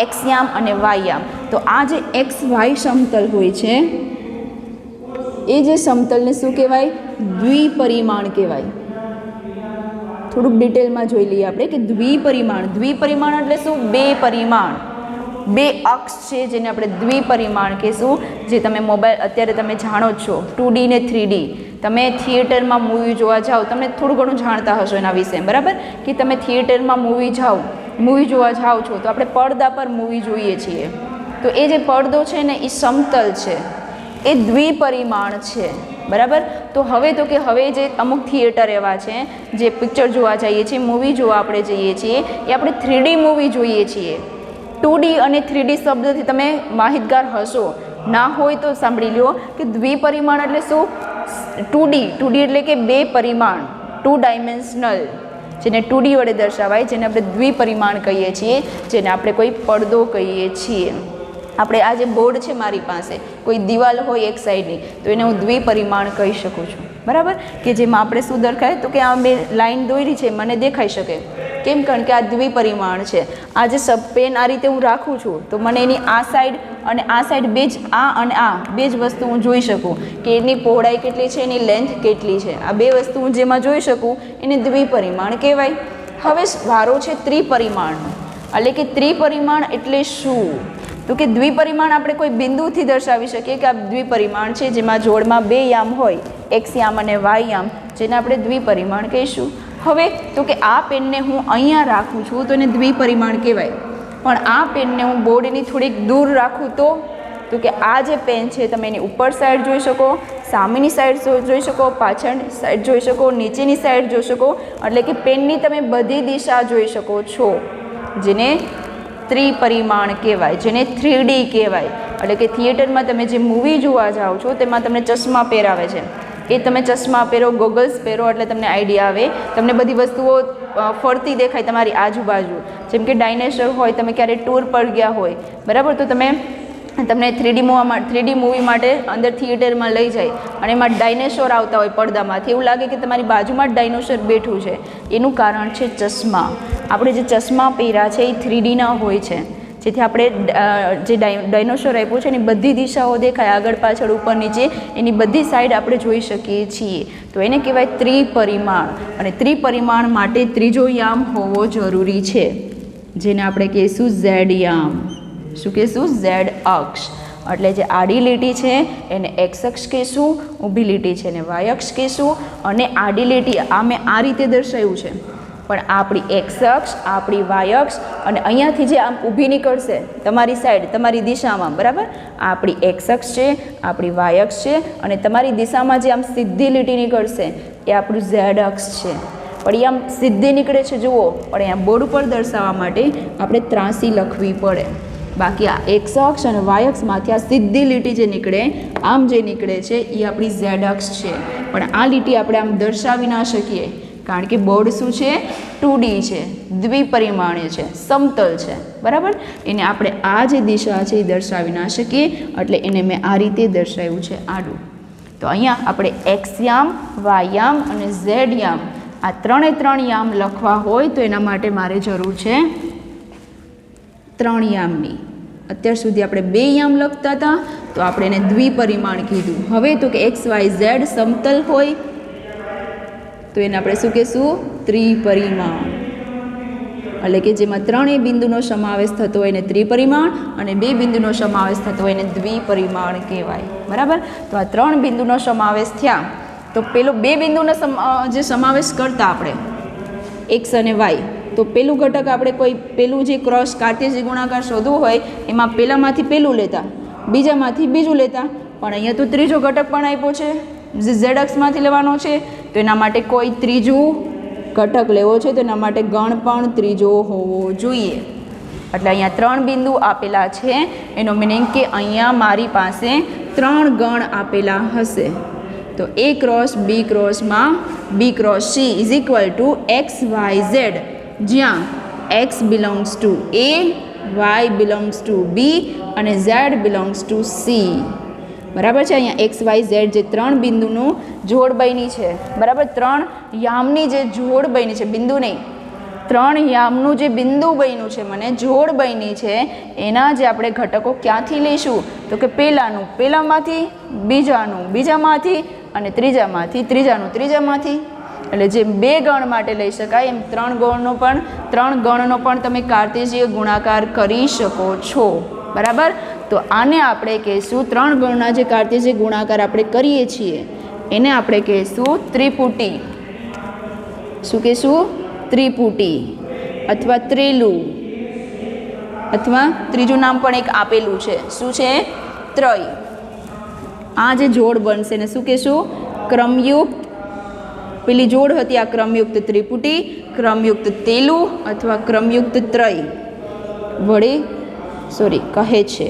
એક્સ યામ અને વાય યામ. તો આ જે એક્સ વાય સમતલ હોય છે એ જે સમતલને શું કહેવાય? દ્વિપરિમાણ કહેવાય. થોડુંક ડિટેલમાં જોઈ લઈએ આપણે કે દ્વિપરિમાણ એટલે શું? બે પરિમાણ, બે અક્ષ છે જેને આપણે દ્વિપરિમાણ કહીશું. જે તમે મોબાઈલ અત્યારે તમે જાણો જ છો 2D ને 3D. તમે થિયેટરમાં મૂવી જોવા જાઓ, તમે થોડું ઘણું જાણતા હશો એના વિશે, બરાબર. કે તમે થિયેટરમાં મૂવી જોવા જાઓ છો તો આપણે પડદા પર મૂવી જોઈએ છીએ, તો એ જે પડદો છે ને એ સમતલ છે, એ દ્વિપરિમાણ છે, બરાબર. તો હવે જે અમુક થિયેટર એવા છે જે પિક્ચર જોવા જઈએ છીએ, મૂવી જોવા આપણે જઈએ છીએ, એ આપણે 3D મૂવી જોઈએ છીએ. 2D અને 3D શબ્દથી તમે માહિતગાર હશો, ના હોય તો સાંભળી લો કે દ્વિપરિમાણ એટલે શું? 2D એટલે કે બે પરિમાણ, 2 ડાયમેન્શનલ, જેને 2D વડે દર્શાવાય, જેને આપણે દ્વિપરિમાણ કહીએ છીએ, જેને આપણે કોઈ પડદો કહીએ છીએ. આપણે આ જે બોર્ડ છે મારી પાસે, કોઈ દિવાલ હોય એક સાઈડની, તો એને હું દ્વિપરિમાણ કહી શકું છું, બરાબર. કે જેમાં આપણે શું દેખાય? તો કે આ બે લાઈન દોરી છે મને દેખાઈ શકે, કેમ? કારણ કે આ દ્વિપરિમાણ છે. આ જે પેન આ રીતે હું રાખું છું તો મને એની આ સાઈડ અને આ સાઈડ બે જ, આ અને આ બે જ વસ્તુ હું જોઈ શકું કે એની પહોળાઈ કેટલી છે, એની લેન્થ કેટલી છે. આ બે વસ્તુ હું જેમાં જોઈ શકું એને દ્વિપરિમાણ કહેવાય. હવે વારો છે ત્રિપરિમાણનો, એટલે કે ત્રિપરિમાણ એટલે શું? તો કે દ્વિપરિમાણ આપણે કોઈ બિંદુથી દર્શાવી શકીએ કે આ દ્વિપરિમાણ છે, જેમાં જોડમાં બે યામ હોય, એક્સ યામ અને વાય યામ, જેને આપણે દ્વિપરિમાણ કહીશું. હવે તો કે આ પેનને હું અહીંયા રાખું છું તો એને દ્વિપરિમાણ કહેવાય, પણ આ પેનને હું બોર્ડની થોડીક દૂર રાખું તો કે આ જે પેન છે તમે એની ઉપર સાઈડ જોઈ શકો, સામેની સાઈડ જોઈ શકો, પાછળની સાઈડ જોઈ શકો, નીચેની સાઈડ જોઈ શકો, એટલે કે પેનની તમે બધી દિશા જોઈ શકો છો, જેને ત્રિપરિમાણ કહેવાય, જેને 3D કહેવાય. એટલે કે થિયેટરમાં તમે જે મૂવી જોવા જાઓ છો તેમાં તમને ચશ્મા પહેરાવે છે, એ તમે ચશ્મા પહેરો, ગોગલ્સ પહેરો એટલે તમને આઈડિયા આવે, તમને બધી વસ્તુઓ ફરતી દેખાય તમારી આજુબાજુ. જેમ કે ડાયનેસોર હોય, તમે ક્યારે ટૂર પર ગયા હોય, બરાબર, તો તમને 3D મૂવી માટે અંદર થિયેટરમાં લઈ જાય અને એમાં ડાયનેસોર આવતા હોય પડદામાંથી, એવું લાગે કે તમારી બાજુમાં જ ડાયનોસોર બેઠું છે. એનું કારણ છે ચશ્મા. આપણે જે ચશ્મા પહેર્યા છે એ 3Dના હોય છે, જેથી આપણે જે ડાયનોસોર આપ્યું છે એની બધી દિશાઓ દેખાય, આગળ પાછળ ઉપર નીચે એની બધી સાઈડ આપણે જોઈ શકીએ છીએ. તો એને કહેવાય ત્રિપરિમાણ. અને ત્રિપરિમાણ માટે ત્રીજો યામ હોવો જરૂરી છે, જેને આપણે કહીશું ઝેડ યામ. શું કહીશું? ઝેડ અક્ષ. એટલે જે આડી લીટી છે એને એક્સ અક્ષ કહીશું, ઊભી લીટી છે એને વાય અક્ષ કહીશું, અને આડી લીટી આ મેં આ રીતે દર્શાવ્યું છે, પણ આપણી એક્સ અક્ષ, આપણી વાય અક્ષ અને અહીંયાથી જે આમ ઊભી નીકળશે તમારી સાઈડ, તમારી દિશામાં, બરાબર, આપણી એક્સ અક્ષ છે, આપણી વાય અક્ષ છે, અને તમારી દિશામાં જે આમ સીધી લીટી નીકળશે એ આપણું ઝેડ અક્ષ છે. પણ એ આમ સીધી નીકળે છે જુઓ, પણ અહીંયા બોર્ડ ઉપર દર્શાવવા માટે આપણે ત્રાસી લખવી પડે. બાકી આ એક્સ અક્ષ અને વાય અક્ષમાંથી આ સીધી લીટી જે નીકળે, આમ જે નીકળે છે એ આપણી ઝેડ અક્ષ છે. પણ આ લીટી આપણે આમ દર્શાવી ના શકીએ, કારણ કે બોર્ડ શું છે? 2D છે, દ્વિપરિમાણીય છે, સમતલ છે, બરાબર. એને આપણે આ જે દિશા છે એ દર્શાવી ના શકીએ, એટલે એને મેં આ રીતે દર્શાવ્યું છે આડું. તો અહીંયા આપણે એક્સ યામ, વાય યામ અને ઝેડ યામ, આ 3 યામ લખવા હોય તો એના માટે મારે જરૂર છે 3 યામની. અત્યાર સુધી આપણે 2 યામ લખતા હતા, તો આપણે એને દ્વિપરિમાણ કીધું. હવે તો કે એક્સ વાય ઝેડ સમતલ હોય તો એને આપણે શું કહીશું? ત્રિપરિમાણ. એટલે કે જેમાં 3 બિંદુનો સમાવેશ થતો હોય એને ત્રિપરિમાણ, અને 2 બિંદુનો સમાવેશ થતો હોય એને દ્વિપરિમાણ કહેવાય, બરાબર. તો આ 3 બિંદુનો સમાવેશ થયા, તો પેલો 2 બિંદુનો જે સમાવેશ કરતા આપણે એક્સ અને વાય, તો પેલું ઘટક આપણે કોઈ પેલું જે ક્રોસ કાર્ટેશિયન ગુણાકાર શોધવું હોય એમાં પહેલાંમાંથી પહેલું લેતા, બીજામાંથી બીજું લેતા, પણ અહીંયા તો ત્રીજો ઘટક પણ આપ્યો છે જે ઝેડ અક્ષમાંથી લેવાનો છે, તો એના માટે કોઈ ત્રીજું ઘટક લેવો છે, તો એના માટે ગણ પણ ત્રીજો હોવો જોઈએ. એટલે અહીંયા 3 બિંદુ આપેલા છે, એનો મિનિંગ કે અહીંયા મારી પાસે 3 ગણ આપેલા હશે. તો A ક્રોસ B ક્રોસમાં B cross C is equal to x y z, જ્યાં x belongs to A, y belongs to B અને z બિલોંગ્સ ટુ C. બરાબર છે. અહીંયા એક્સ વાય ઝેડ જે 3 બિંદુનું જોડ બની છે, બરાબર, 3 યામની જે જોડ બની છે, બિંદુ નહીં, 3 યામનું જે બિંદુ બન્યું છે, મને જોડ બની છે, એના જે આપણે ઘટકો ક્યાંથી લઈશું? તો કે પહેલામાંથી, બીજામાંથી અને ત્રીજામાંથી. એટલે જેમ 2 ગણ માટે લઈ શકાય, એમ 3 ગણનો પણ તમે કાર્ટેશિય ગુણાકાર કરી શકો છો, બરાબર. તો આને આપણે કહીશું 3 ગણના જે કાર્ટેશિય ગુણાકાર આપણે કરીએ છીએ એને આપણે કહીશું ત્રિપુટી. શું કહીશું? ત્રિપુટી અથવા ત્રેલું, અથવા ત્રીજું નામ પણ એક આપેલું છે. શું છે? ત્રય. આ જે જોડ બનશે ને શું કહીશું? ક્રમયુક્ત. પેલી જોડ હતી આ ક્રમયુક્ત ત્રિપુટી, ક્રમયુક્ત તેલું અથવા ક્રમયુક્ત ત્રય કહે છે,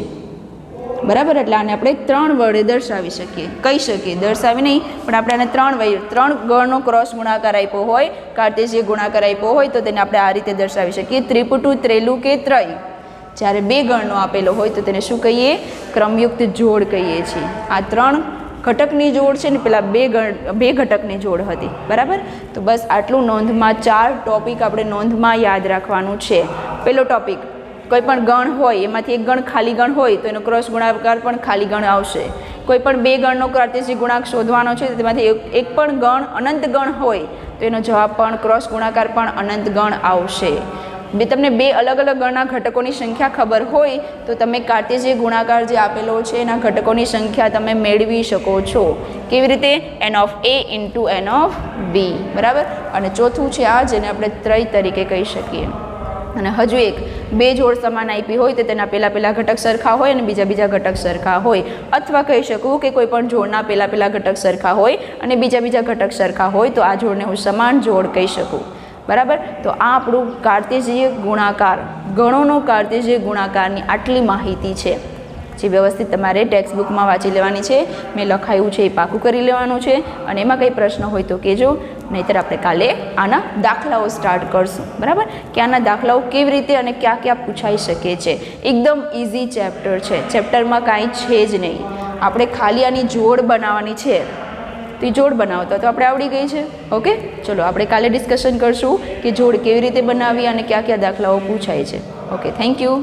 બરાબર. એટલે આને આપણે 3 વડે દર્શાવી શકીએ, કહી શકીએ, દર્શાવી નહીં પણ આપણે આને 3 ગણનો ક્રોસ ગુણાકાર આપ્યો હોય, કાર્ટેશિય ગુણાકાર આપ્યો હોય, તો તેને આપણે આ રીતે દર્શાવી શકીએ, ત્રિપુટું, ત્રેલું કે ત્રય. જ્યારે 2 ગણનો આપેલો હોય તો તેને શું કહીએ? ક્રમયુક્ત જોડ કહીએ છીએ. આ 3 ઘટકની જોડ છે ને, પેલા 2 ઘટકની જોડ હતી, બરાબર. તો બસ આટલું નોંધમાં 4 ટોપિક આપણે નોંધમાં યાદ રાખવાનું છે. પહેલો ટોપિક, કોઈ પણ ગણ હોય એમાંથી એક ગણ ખાલી ગણ હોય તો એનો ક્રોસ ગુણાકાર પણ ખાલી ગણ આવશે. કોઈ પણ 2 ગણનો કાર્ટેશિય ગુણાંક શોધવાનો છે, તેમાંથી એક પણ ગણ અનંત ગણ હોય તો એનો જવાબ પણ ક્રોસ ગુણાકાર પણ અનંત ગણ આવશે. તમને 2 અલગ અલગ ગણના ઘટકોની સંખ્યા ખબર હોય તો તમે કાર્ટેશિય ગુણાકાર જે આપેલો છે એના ઘટકોની સંખ્યા તમે મેળવી શકો છો. કેવી રીતે? n of a into n of b, બરાબર. અને ચોથું છે આ, જેને આપણે ત્રય તરીકે કહી શકીએ. અને હજુ એક, 2 જોડ સમાન આપી હોય તો તેના પહેલા ઘટક સરખા હોય અને બીજા ઘટક સરખા હોય, અથવા કહી શકું કે કોઈ પણ જોડના પહેલા ઘટક સરખા હોય અને બીજા ઘટક સરખા હોય તો આ જોડને હું સમાન જોડ કહી શકું, બરાબર. તો આ આપણું કાર્ટેશિય ગુણાકાર, ગણોનો કાર્ટેશિય ગુણાકારની આટલી માહિતી છે. જે વ્યવસ્થિત તમારે ટેક્સ્ટ બુકમાં વાંચી લેવાની છે. મેં લખાયું છે એ પાકું કરી લેવાનું છે. અને એમાં કંઈ પ્રશ્ન હોય તો કહેજો, નહીંતર આપણે કાલે આના દાખલાઓ સ્ટાર્ટ કરશું. બરાબર, કે આના દાખલાઓ કેવી રીતે અને ક્યાં ક્યાં પૂછાઈ શકે છે. એકદમ ઇઝી ચેપ્ટર છે, ચેપ્ટરમાં કાંઈ છે જ નહીં. આપણે ખાલી આની જોડ બનાવવાની છે, તો એ જોડ બનાવતા તો આપણે આવડી ગઈ છે. ઓકે, ચલો આપણે કાલે ડિસ્કશન કરશું કે જોડ કેવી રીતે બનાવી અને કયા કયા દાખલાઓ પૂછાય છે. Okay, thank you.